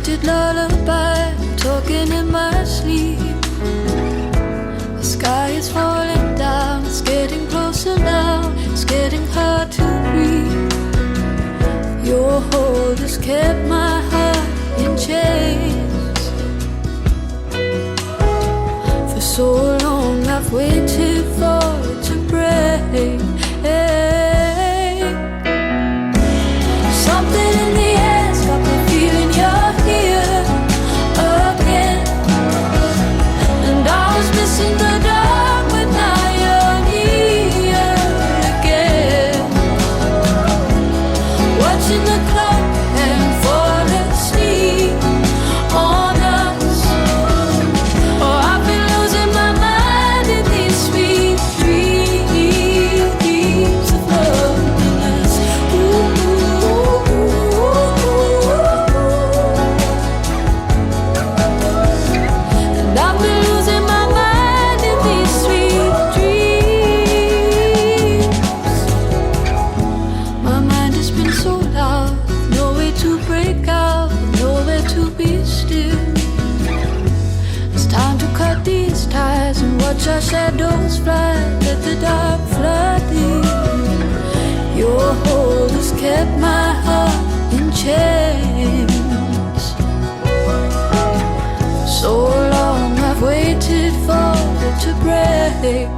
sweet lullaby, talking in my sleep. The sky is falling down, it's getting closer now, it's getting hard to breathe. Your hold has kept my heart in chains. For so long I've waited for it to break. Something in the air's got me feeling you're here again. And I was missing the dark, but now you're here again. Watching the clock and fall asleep on us. Oh, I've been losing my mind in these sweet dreams of loneliness. And I've been losing my mind in these sweet dreams. My mind has been so loud, no way to break out, nowhere to be still. It's time to cut these ties and watch our shadows fly, let the dark flood in. Your hold has kept my heart in chains. So long I've waited for it to break.